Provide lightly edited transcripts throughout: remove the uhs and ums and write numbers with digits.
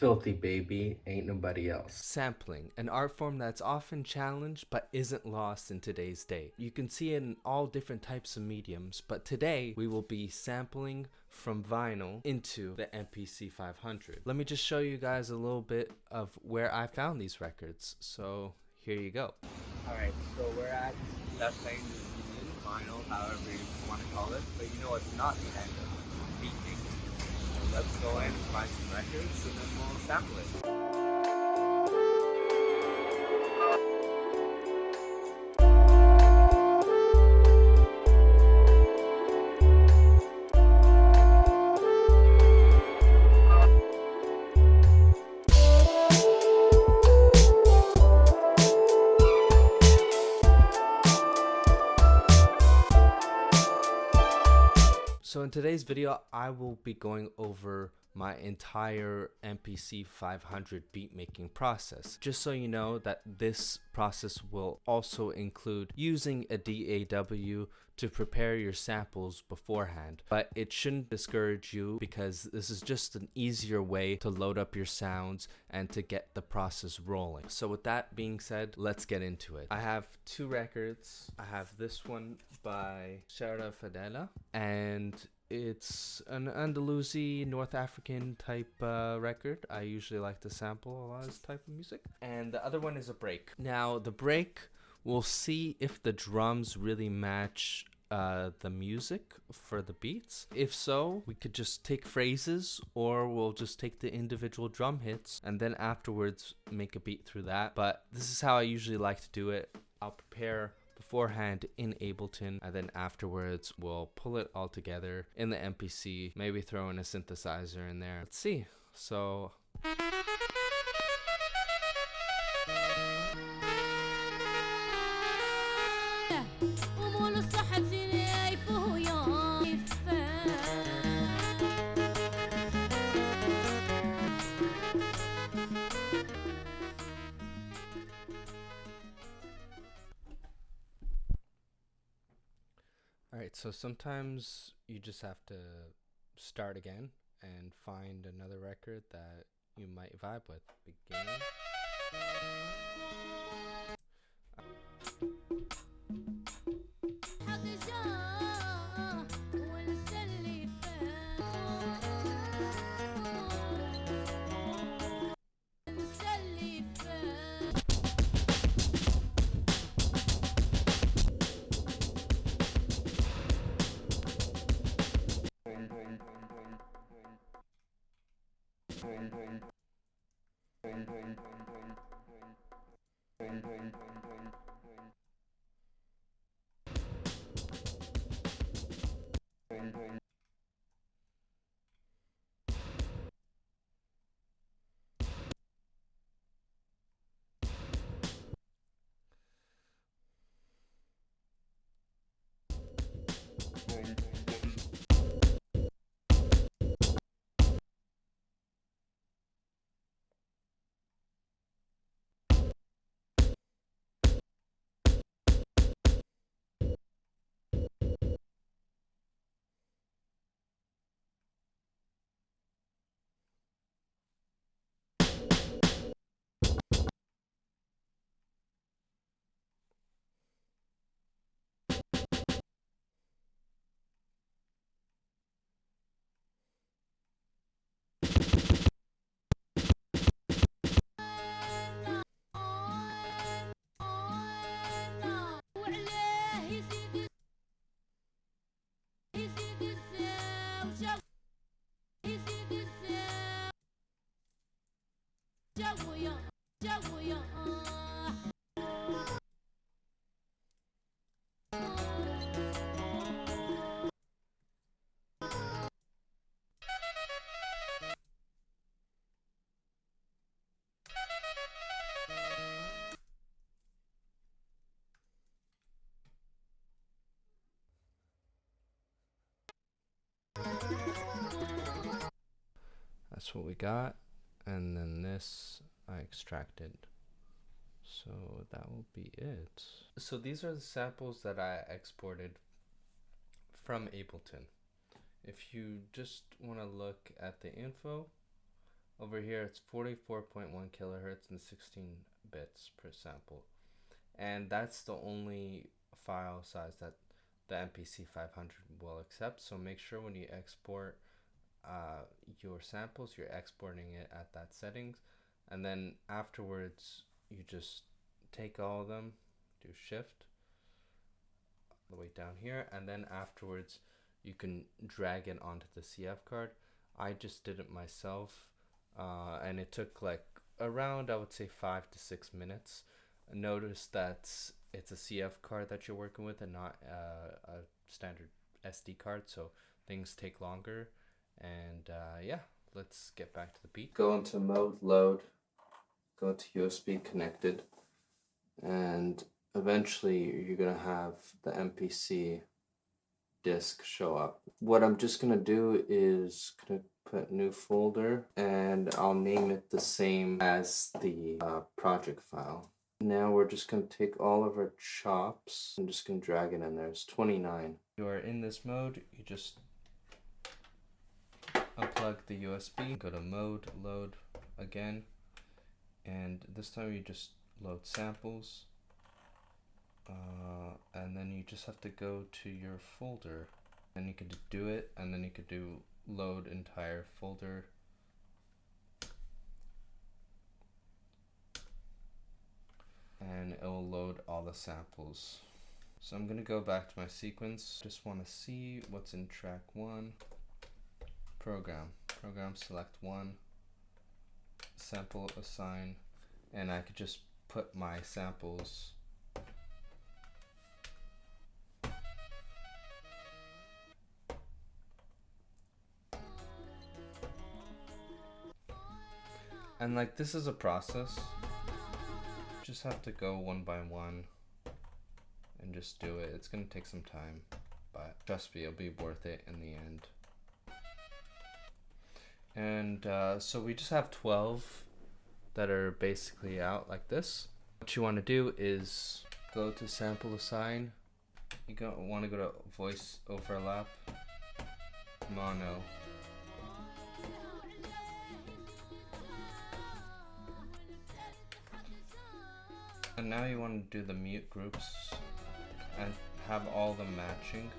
filthy, baby. Ain't nobody else. Sampling, an art form that's often challenged but isn't lost in today's day. You can see it in all different types of mediums, but today we will be sampling from vinyl into the MPC 500. Let me just show you guys a little bit of where I found these records. So here you go. Alright, so we're at that thing union, vinyl, however you want to call it, but you know it's not the end of beat making. So let's go in and find some records and then we'll sample it. So in today's video, I will be going over my entire MPC 500 beat making process. Just so you know that this process will also include using a DAW to prepare your samples beforehand, but it shouldn't discourage you because this is just an easier way to load up your sounds and to get the process rolling. So with that being said, let's get into it. I have two records. I have this one by Shara Fadela, and it's an Andalusi North African type record. I usually like to sample a lot of this type of music. And the other one is a break. Now the break, we'll see if the drums really match the music for the beats. If so, we could just take phrases, or we'll just take the individual drum hits and then afterwards make a beat through that. But this is how I usually like to do it. I'll prepare beforehand in Ableton, and then afterwards we'll pull it all together in the MPC, maybe throw in a synthesizer in there. Let's see. So alright, so sometimes you just have to start again and find another record that you might vibe with. Beginning. That's what we got, and then this I extracted, so that will be it. So these are the samples that I exported from Ableton. If you just want to look at the info, Over here it's 44.1 kilohertz and 16 bits per sample. And that's the only file size that the MPC 500 will accept. So make sure when you export your samples, you're exporting it at that settings. And then afterwards, you just take all of them, do shift all the way down here, and then afterwards you can drag it onto the CF card. I just did it myself, and it took like around, I would say, 5 to 6 minutes. Notice that it's a CF card that you're working with and not a standard SD card, so things take longer. And yeah, let's get back to the beat. Go into mode, load, go to USB connected, and eventually you're gonna have the MPC disk show up. What I'm just gonna do is gonna put new folder, and I'll name it the same as the project file. Now we're just gonna take all of our chops. I'm just gonna drag it in there. It's 29. You are in this mode, you just unplug the USB, go to mode, load again, and this time you just load samples, and then you just have to go to your folder, and you could do it, and then you could do load entire folder, and it will load all the samples. So I'm gonna go back to my sequence. Just want to see what's in track 1. Program, select 1, sample assign, and I could just put my samples and like this is a process. Just have to go one by one and just do it. It's gonna take some time, but trust me, it'll be worth it in the end. And so we just have 12 that are basically out like this. What you want to do is go to sample assign. You want to go to voice overlap, mono. And now you want to do the mute groups and have all of them matching.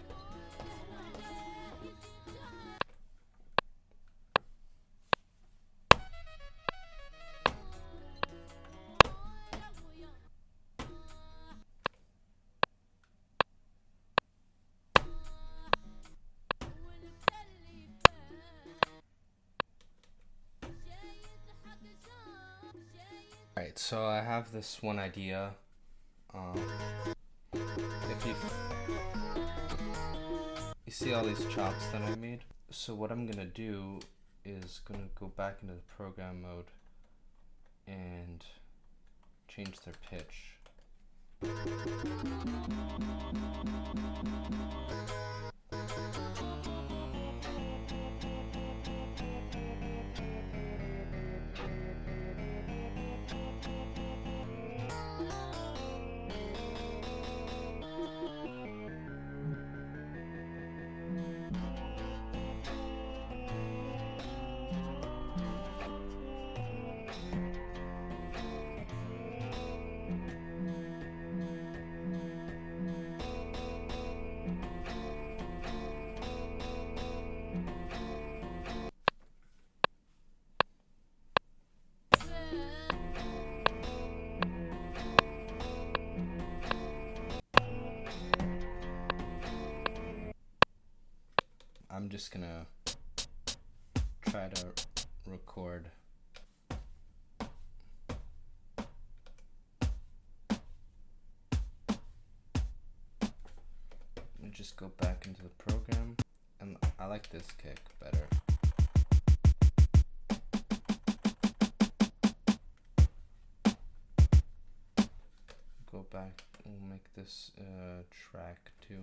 Alright, so I have this one idea. If you see all these chops that I made, so what I'm gonna do is gonna go back into the program mode and change their pitch. I'm just gonna try to record. And just go back into the program, and I like this kick better. Go back, we'll make this track 2.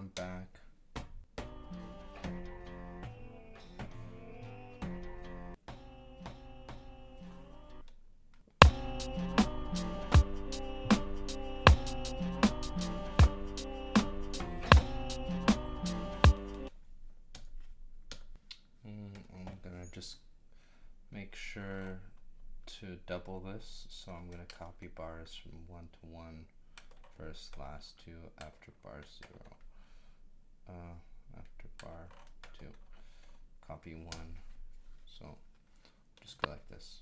I'm back. I'm gonna just make sure to double this, so I'm gonna copy bars from 1 to 1, first, last 2, after bar 0, after bar 2, copy 1, so just go like this.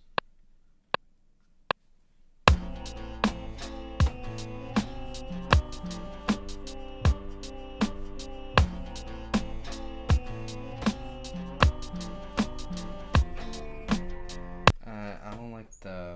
I don't like the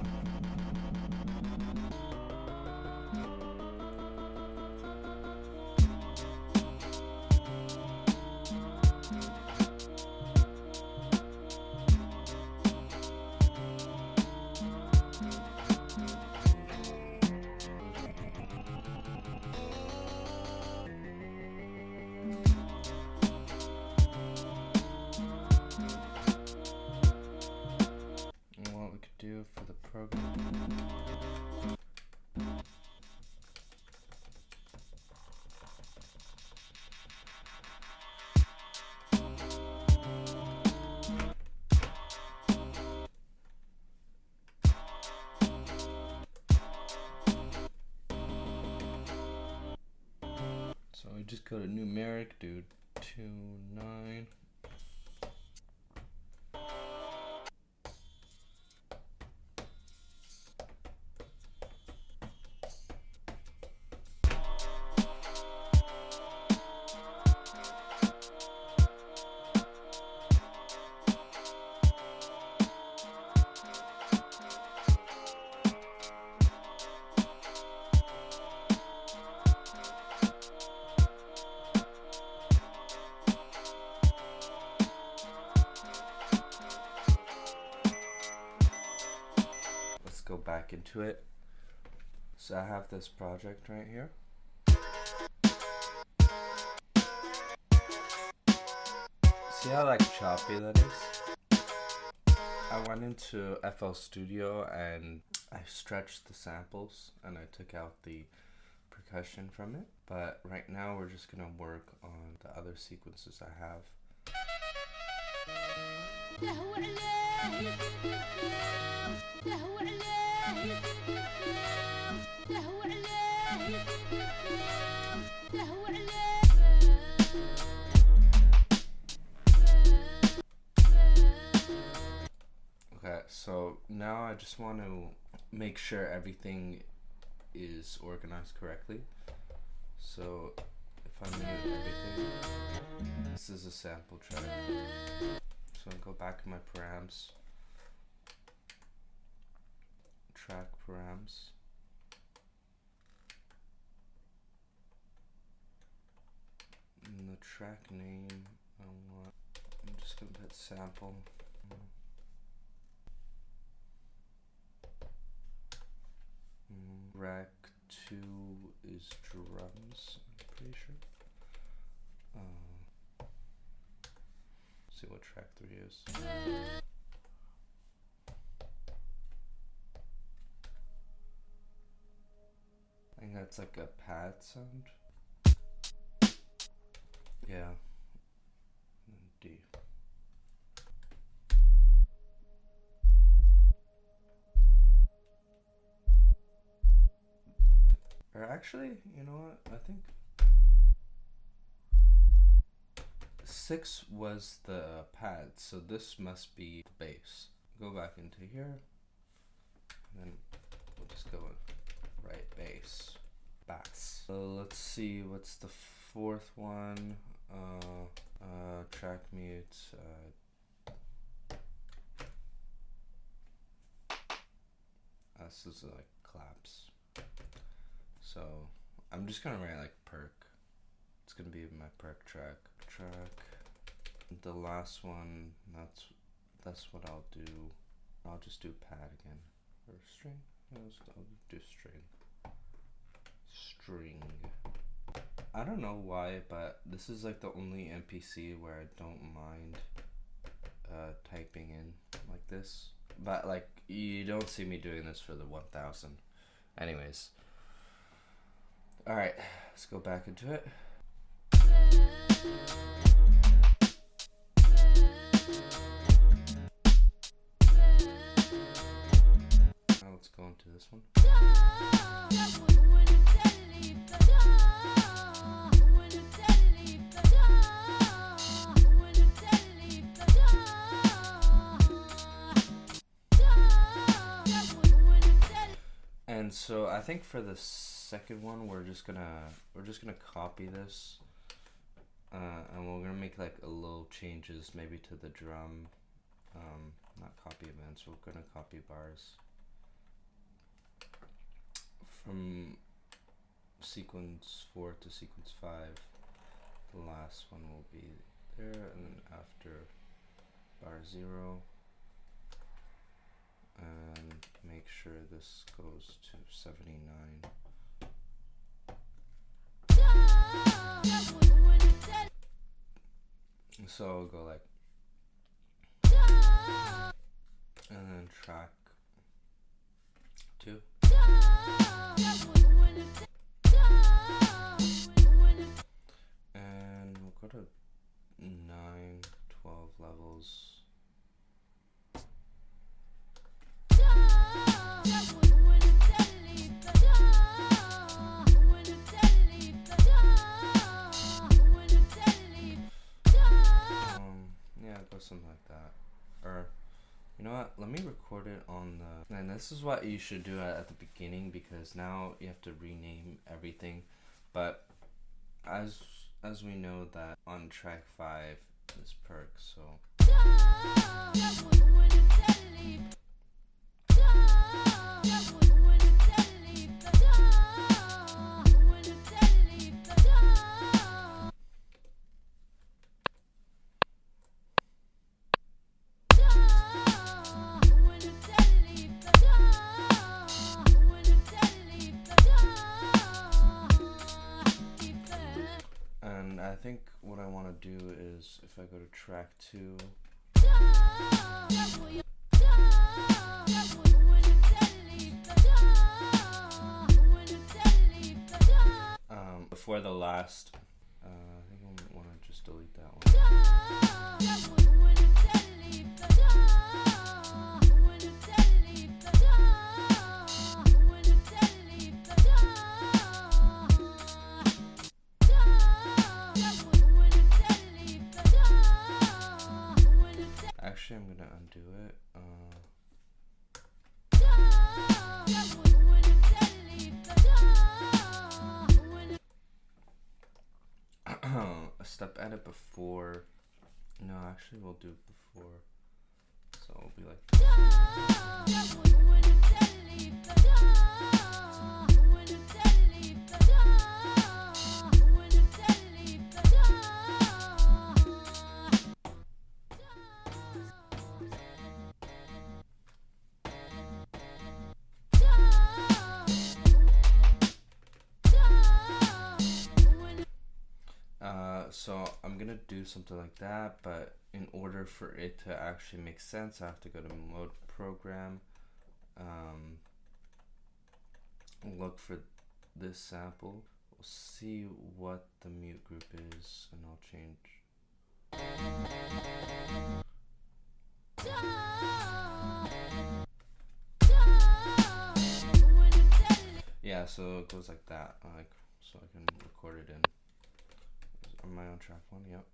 what we could do for the program. So we just go to numeric, do 2, 9. Let's go back into it. So I have this project right here. See how like choppy that is? I went into FL Studio and I stretched the samples and I took out the percussion from it. But right now we're just gonna work on the other sequences I have. Okay, so now I just want to make sure everything is organized correctly. So if I mute everything, this is a sample track. So I go back to my params, track params. And the track name, I'm just gonna put sample. Rack 2 is drums, I'm pretty sure. See what track 3 is. I think that's like a pad sound. Yeah. And D. Or actually, you know what? I think 6 was the pad, so this must be the bass. Go back into here, and then we'll just go with right bass, bass. So let's see, what's the 4th one? Track mute. This is like claps. So I'm just gonna write like perk. It's gonna be my perk track. The last one, that's what I'll do. I'll just do pad again. Or string. I'll do string. I don't know why, but this is like the only MPC where I don't mind typing in like this. But like, you don't see me doing this for the 1000. Anyways. Alright, let's go back into it. Now let's go into this one. And so I think for the second one we're just gonna copy this, and we're gonna make like a little changes maybe to the drum. Not copy events, we're gonna copy bars from sequence 4 to sequence 5. The last one will be there, and then after bar 0, and make sure this goes to 79. So I'll go like, and then track 2. And we'll go to 9, 12 levels. Yeah, go something like that. Or, you know what? Let me record it on the. And this is what you should do at the beginning, because now you have to rename everything. But as we know that on track 5 is perk, so. And I think what I want to do is, if I go to track 2, before the last, I think I want to just delete that one. Actually, I'm gonna undo it. A step edit before. No, actually, we'll do it before. So it'll be like. So I'm gonna do something like that, but in order for it to actually make sense, I have to go to mode program, look for this sample, we'll see what the mute group is, and I'll change. Yeah, so it goes like that, like, so I can record it in. Am I on track 1? Yep.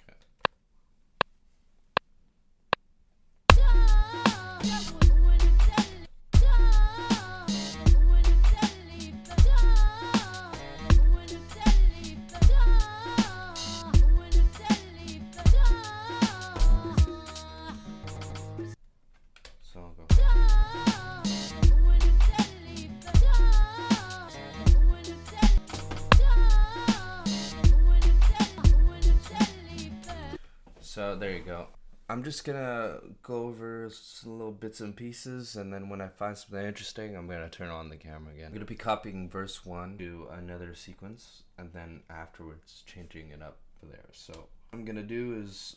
Okay. So I'll go. So there you go. I'm just gonna go over some little bits and pieces, and then when I find something interesting, I'm gonna turn on the camera again. I'm gonna be copying verse 1 to another sequence, and then afterwards changing it up for there. So what I'm gonna do is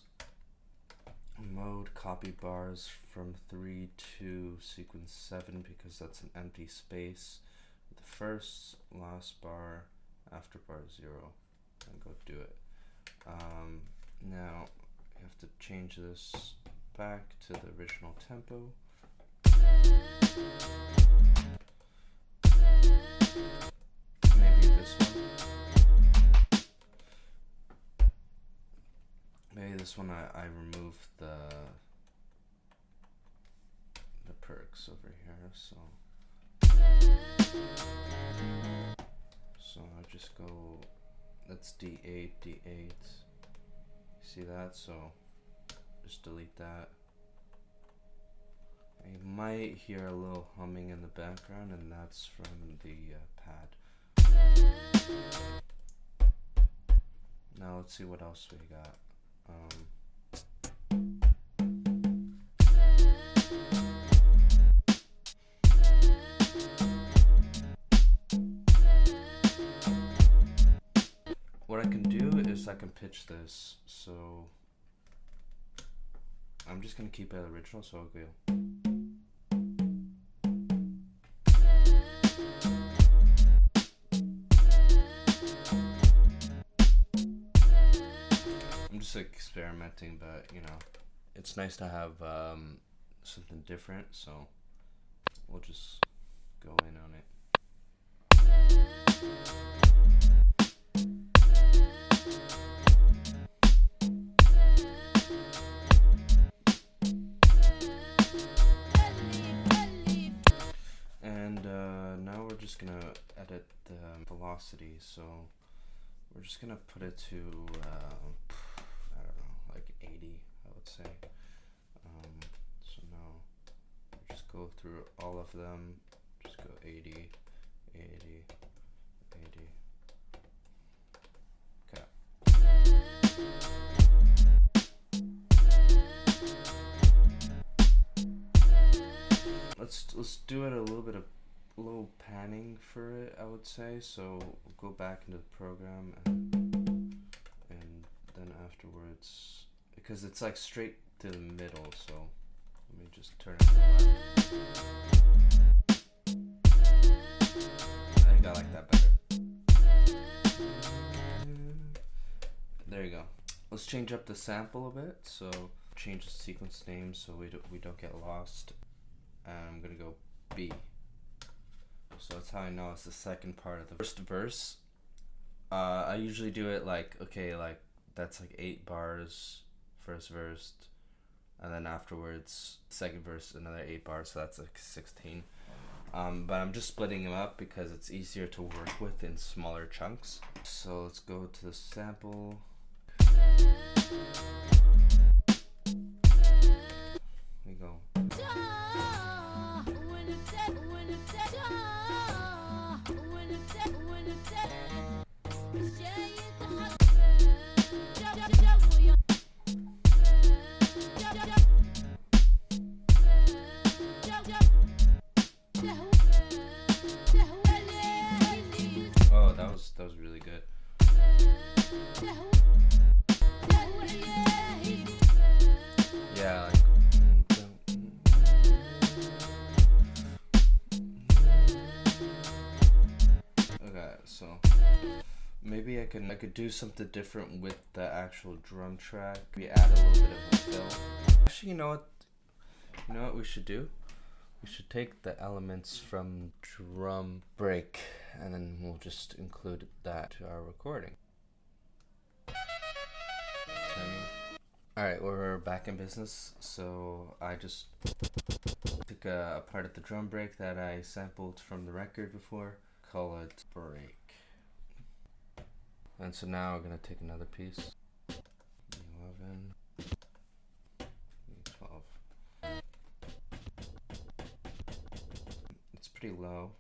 mode copy bars from 3 to sequence 7 because that's an empty space. The first, last bar, after bar 0, and go do it. Now you have to change this back to the original tempo. Maybe this one. Maybe this one I remove the perks over here, so I just go, that's D8, D8. See that? So just delete that. You might hear a little humming in the background, and that's from the pad. Now let's see what else we got. What I can do is I can pitch this, so I'm just gonna keep it original, so I'll go. I'm just like experimenting, but you know, it's nice to have something different, so we'll just go in on it. And now we're just gonna edit the velocity, so we're just gonna put it to I don't know, like 80, I would say. So now just go through all of them, just go 80, 80, 80. Let's do it a little panning for it, I would say. So we'll go back into the program and then afterwards, because it's like straight to the middle, so let me just turn it to the left. I think I like that better. There you go. Let's change up the sample a bit. So change the sequence name so we don't get lost. And I'm gonna go B. So that's how I know it's the second part of the first verse. I usually do it like, okay, like that's like 8 bars, first verse, and then afterwards, second verse, another 8 bars, so that's like 16. But I'm just splitting them up because it's easier to work with in smaller chunks. So let's go to the sample. We go. Oh, that was really good. Yeah, like, okay, so maybe I could do something different with the actual drum track. We add a little bit of a fill. Actually, you know what we should do? We should take the elements from drum break and then we'll just include that to our recording. Alright, we're back in business. So I just took a part of the drum break that I sampled from the record before, call it break. And so now we're gonna take another piece. 11, 12. It's pretty low.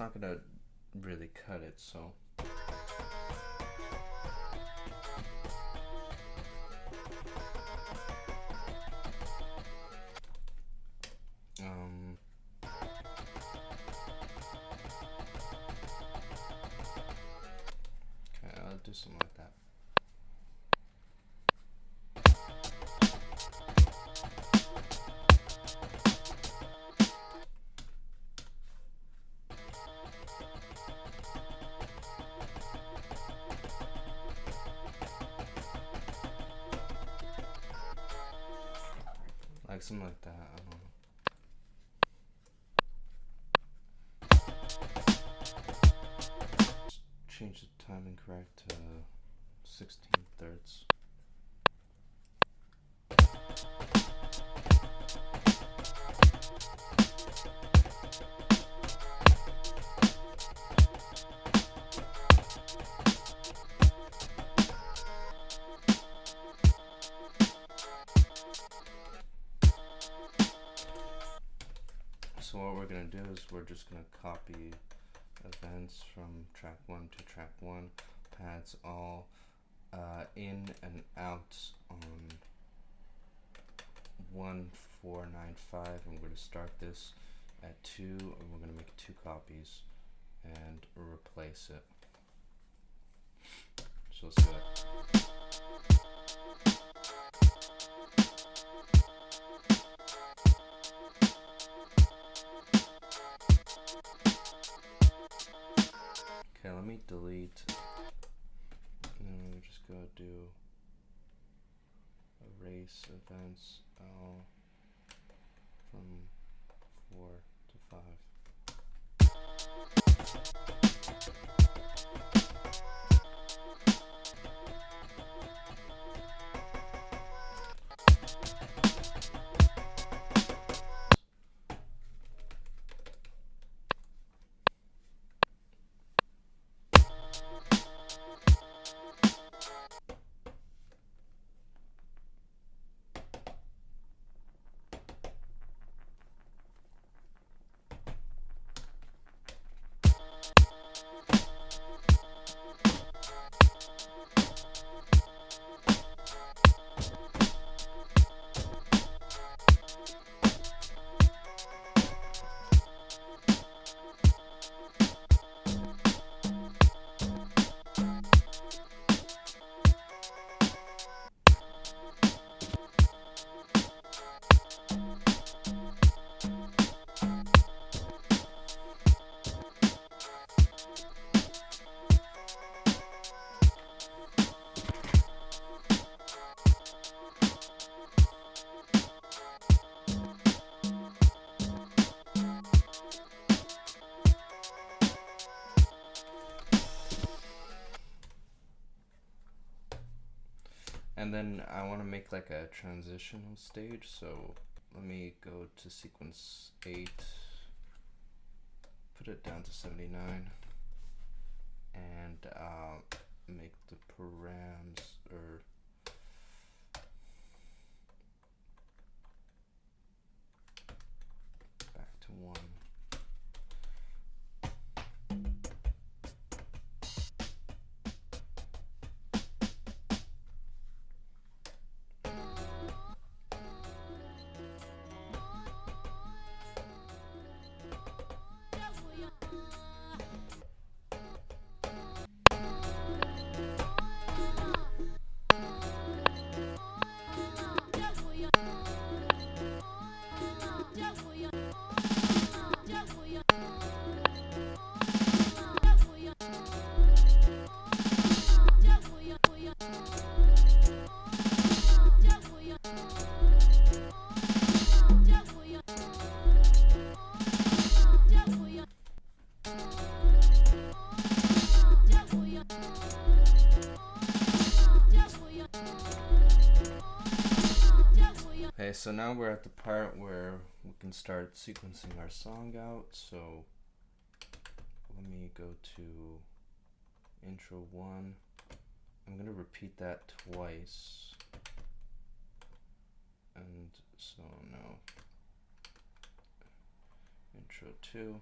not gonna really cut it, so. Okay, I'll do something like that. Like something like that, I don't know. Just change the timing correct to 16/3. So what we're gonna do is we're just gonna copy events from track 1 to track 1, pads all in and out on 1495, and we're gonna start this at 2, and we're gonna make 2 copies and replace it. So let's do it. Okay, let me delete, and then we'll just go do erase events all from 4 to 5. And then I want to make like a transitional stage, so let me go to sequence 8, put it down to 79, and make the params, or back to 1. Okay, so now we're at the part where we can start sequencing our song out. So let me go to intro 1. I'm gonna repeat that twice. And so now intro 2.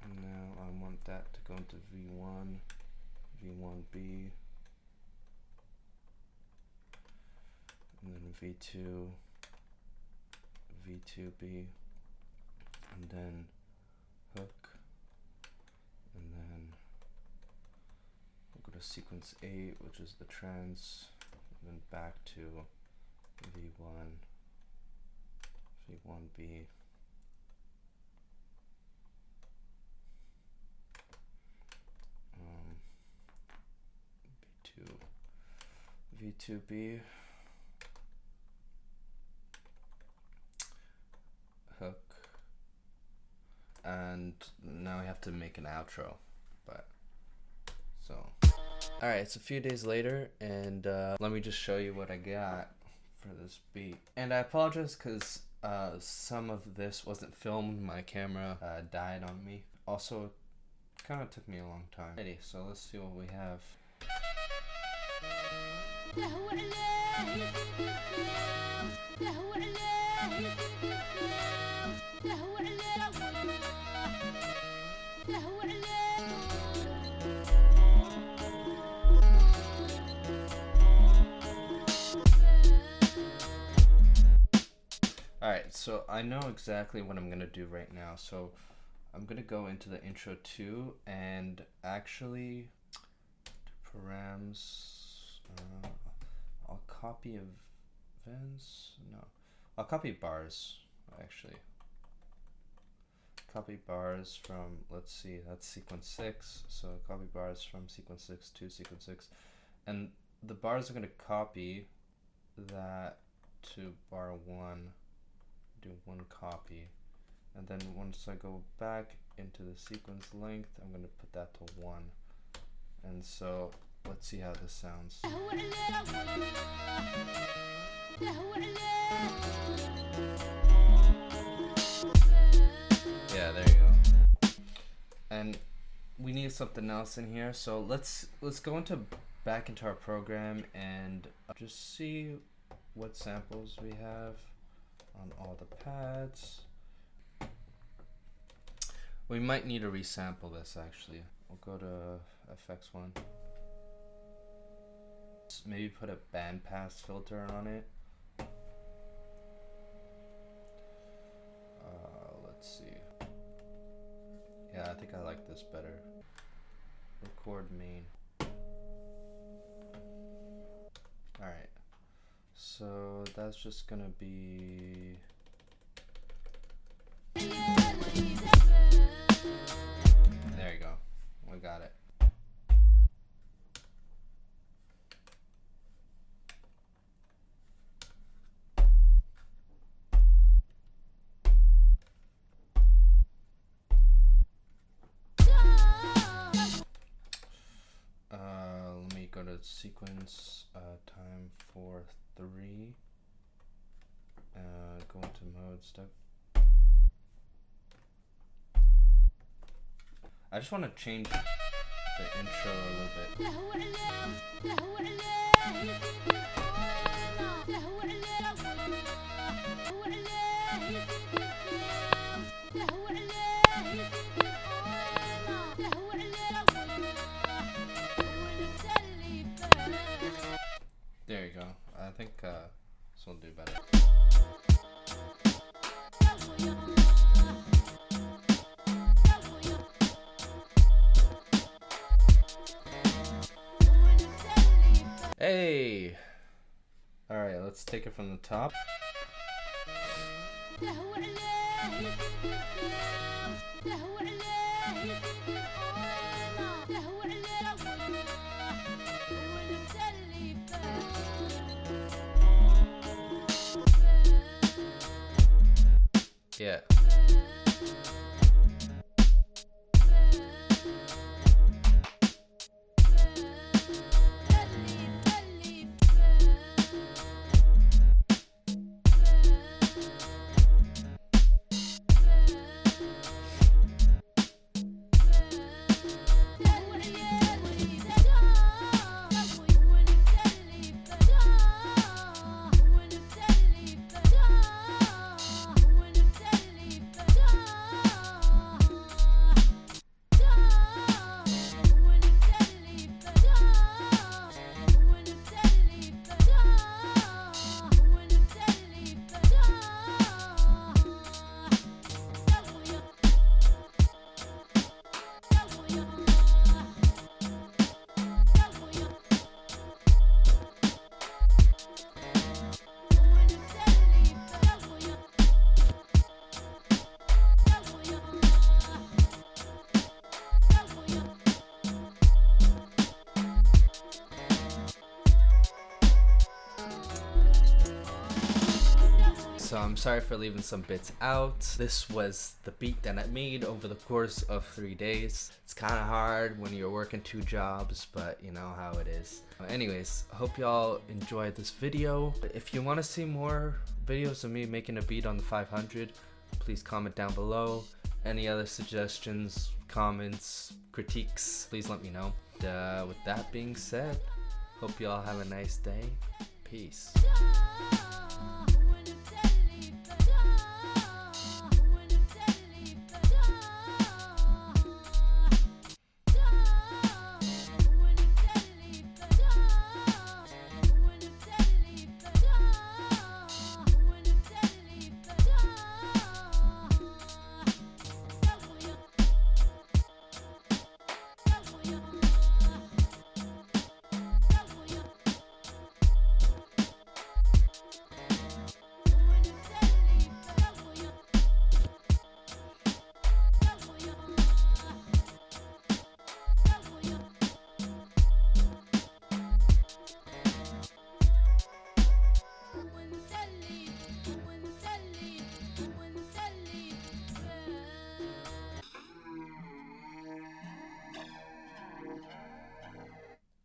Now I want that to go into V1, V1B, and then V2, V2B, and then hook, and then we'll go to sequence 8, which is the trans, and then back to V1, V1B, V2B, hook, and now we have to make an outro. But so, all right, it's a few days later, and let me just show you what I got for this beat. And I apologize because some of this wasn't filmed. My camera died on me. Also, it kind of took me a long time. Alrighty, so let's see what we have. Alright, so I know exactly what I'm gonna do right now. So I'm gonna go into the intro 2 and actually params. I'll copy events. No, I'll copy bars actually. Copy bars from, let's see, that's sequence 6. So copy bars from sequence 6 to sequence 6, and the bars are going to copy that to bar 1. Do one copy, and then once I go back into the sequence length, I'm going to put that to 1. And so let's see how this sounds. Yeah, there you go. And we need something else in here, so let's go back into our program and just see what samples we have on all the pads. We might need to resample this actually. We'll go to FX1. Maybe put a bandpass filter on it. Let's see. Yeah, I think I like this better. Record main. Alright. So that's just gonna be... There you go. We got it. Let me go to sequence time for 3. Go into mode step. I just want to change the intro a little bit. There you go. I think this will do better. Hey! Alright, let's take it from the top. Yeah. Sorry for leaving some bits out. This was the beat that I made over the course of 3 days. It's kind of hard when you're working 2 jobs, but you know how it is. Anyways, I hope y'all enjoyed this video. If you want to see more videos of me making a beat on the 500, please comment down below. Any other suggestions, comments, critiques, please let me know. With that being said, hope y'all have a nice day. Peace.